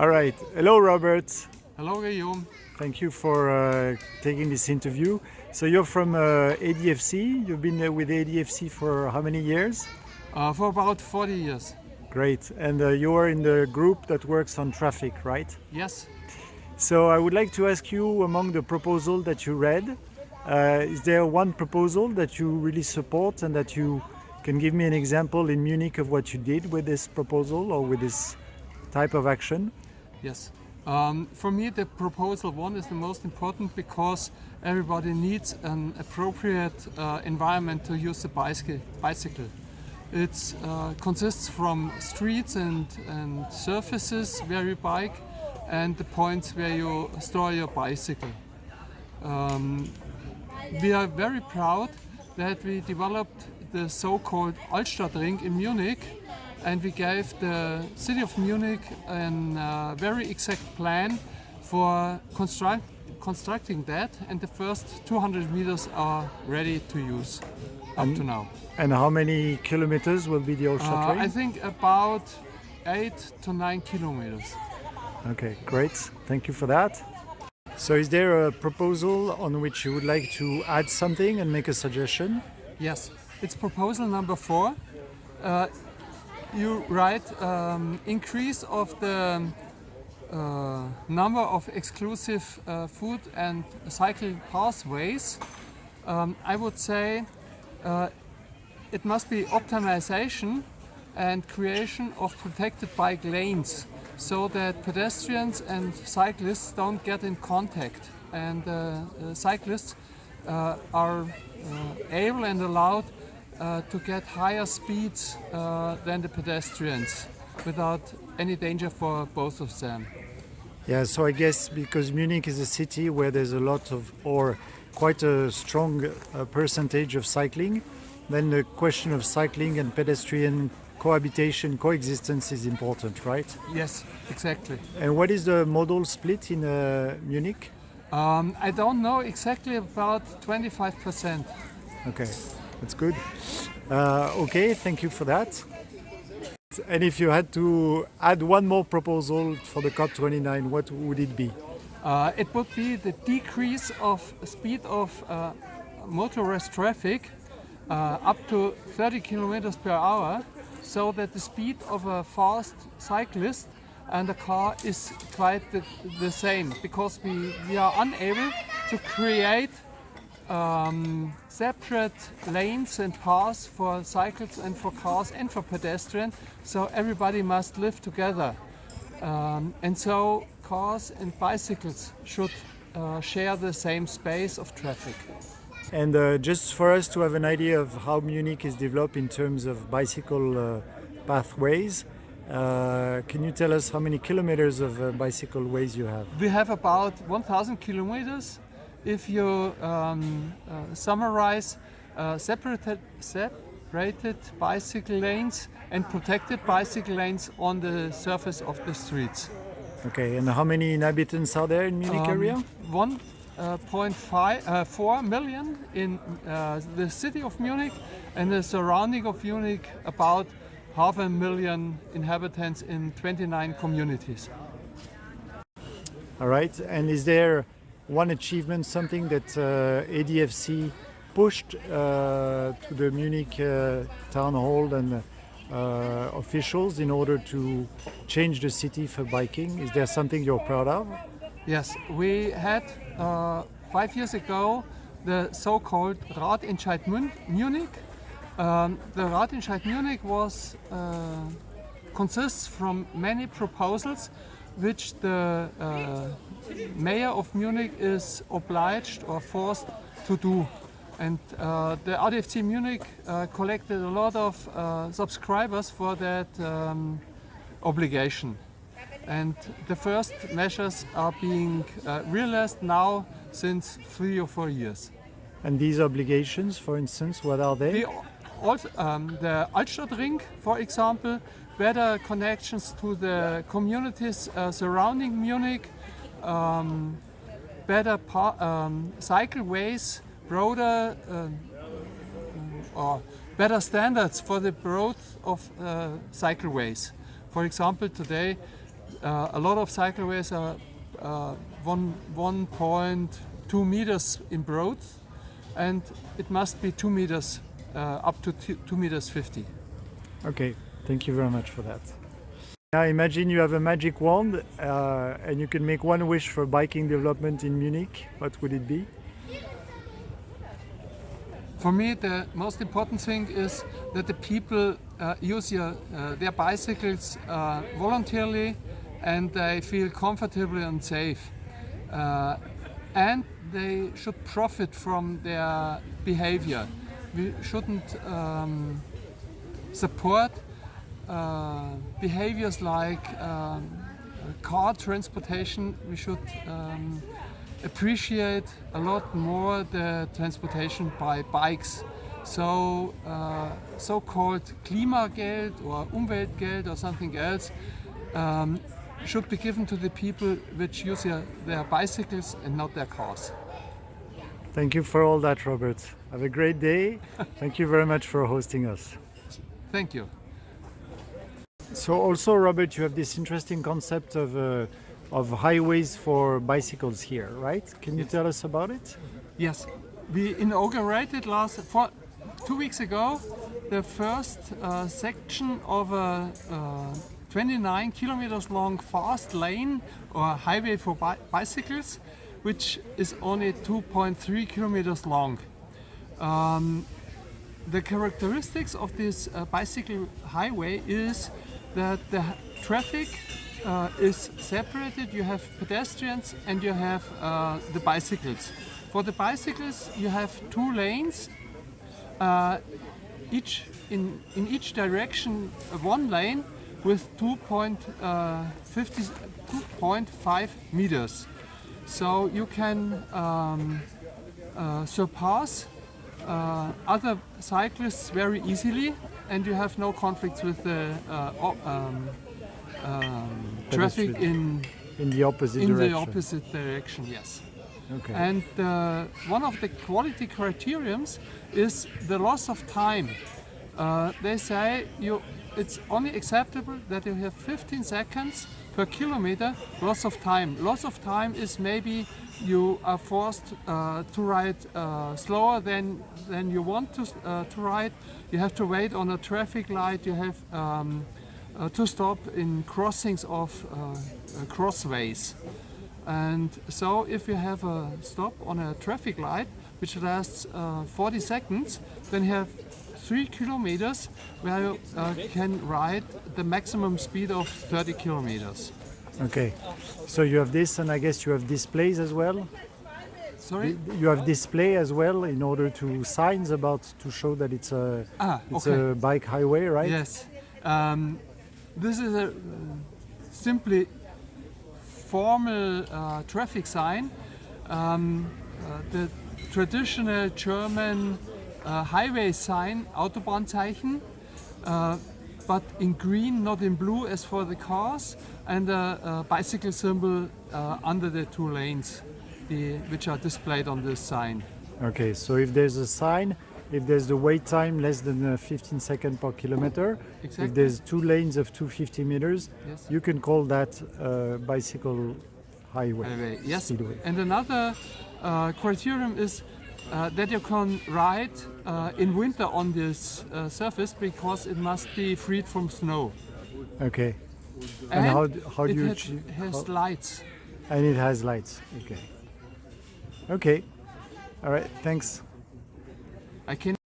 All right. Hello, Robert. Hello, Guillaume. Thank you for taking this interview. So you're from ADFC. You've been with ADFC for how many years? For about 40 years. Great. And you are in the group that works on traffic, right? Yes. So I would like to ask you, among the proposal that you read, is there one proposal that you really support and that you can give me an example in Munich of what you did with this proposal or with this type of action? Yes. For me, the proposal one is the most important because everybody needs an appropriate environment to use the bicycle. It consists from streets and surfaces where you bike and the points where you store your bicycle. We are very proud that we developed the so-called Altstadtring in Munich, and we gave the city of Munich a very exact plan for constructing that, and the first 200 meters are ready to use up to now. And how many kilometers will be the Altstadtring? I think about 8 to 9 kilometers. Okay, great. Thank you for that. So is there a proposal on which you would like to add something and make a suggestion? Yes, it's proposal number 4. You write increase of the number of exclusive foot and cycle pathways. I would say it must be optimization and creation of protected bike lanes so that pedestrians and cyclists don't get in contact, and cyclists are able and allowed to get higher speeds than the pedestrians without any danger for both of them. Yeah, so I guess because Munich is a city where there's a lot of, or quite a strong percentage of cycling, then the question of cycling and pedestrian coexistence is important, right? Yes, exactly. And what is the modal split in Munich? I don't know exactly, about 25%. Okay, that's good. Okay, thank you for that. And if you had to add one more proposal for the COP29, what would it be? It would be the decrease of speed of motorized traffic up to 30 kilometers per hour, so that the speed of a fast cyclist and a car is quite the same, because we are unable to create separate lanes and paths for cycles and for cars and for pedestrians, so everybody must live together. And so cars and bicycles should share the same space of traffic. And just for us to have an idea of how Munich is developed in terms of bicycle pathways, can you tell us how many kilometers of bicycle ways you have? We have about 1,000 kilometers. If you summarize separated bicycle lanes and protected bicycle lanes on the surface of the streets. Okay, and how many inhabitants are there in Munich area? 1.4 million in the city of Munich, and the surrounding of Munich about 500,000 inhabitants in 29 communities. All right, and is there one achievement, something that ADFC pushed to the Munich town hall and officials in order to change the city for biking? Is there something you're proud of? Yes, we had 5 years ago the so-called Radentscheid Munich. The Radentscheid Munich consists from many proposals which the mayor of Munich is obliged or forced to do. And the ADFC Munich collected a lot of subscribers for that obligation. And the first measures are being realized now since 3 or 4 years. And these obligations, for instance, what are they? The Altstadtring, for example, better connections to the communities surrounding Munich, better cycleways, broader or better standards for the growth of cycleways. For example, today A lot of cycleways are 1.2 meters in broad, and it must be 2 meters up to 2 meters 50. Okay, thank you very much for that. Now imagine you have a magic wand and you can make one wish for biking development in Munich. What would it be? For me, the most important thing is that the people use their bicycles voluntarily, and they feel comfortable and safe. And they should profit from their behavior. We shouldn't support behaviors like car transportation. We should appreciate a lot more the transportation by bikes. So so-called Klimageld or Umweltgeld or something else should be given to the people which use their bicycles and not their cars. Thank you for all that, Robert. Have a great day. Thank you very much for hosting us. Thank you. So also, Robert, you have this interesting concept of highways for bicycles here, right? Can you tell us about it? Yes, we inaugurated 2 weeks ago the first section of a 29 kilometers long fast lane or highway for bicycles, which is only 2.3 kilometers long. The characteristics of this bicycle highway is that the traffic is separated. You have pedestrians and you have the bicycles. For the bicycles you have 2 lanes, in each direction 1 lane with 2.5 meters. So you can surpass other cyclists very easily, and you have no conflicts with the traffic in the opposite direction. Yes. Okay. And one of the quality criterions is the loss of time. They say it's only acceptable that you have 15 seconds per kilometer loss of time. Loss of time is maybe you are forced to ride slower than you want to ride. You have to wait on a traffic light. You have to stop in crossings of crossways. And so if you have a stop on a traffic light which lasts 40 seconds, then you have 3 kilometers where you can ride the maximum speed of 30 kilometers. Okay, so you have this, and I guess you have displays as well? Sorry? You have display as well in order to signs to show that it's a bike highway, right? Yes. This is a simply formal traffic sign. The traditional German highway sign, Autobahnzeichen, but in green, not in blue as for the cars, and a bicycle symbol under the 2 lanes, which are displayed on this sign. Okay, so if there's a sign, if there's the wait time less than 15 seconds per kilometer, Exactly. if there's 2 lanes of 250 meters, Yes. you can call that bicycle highway. Yes. Speedway. And another criterion is that you can ride in winter on this surface because it must be freed from snow. Okay. And how do you it has lights. And it has lights. Okay. Okay. All right. Thanks. I can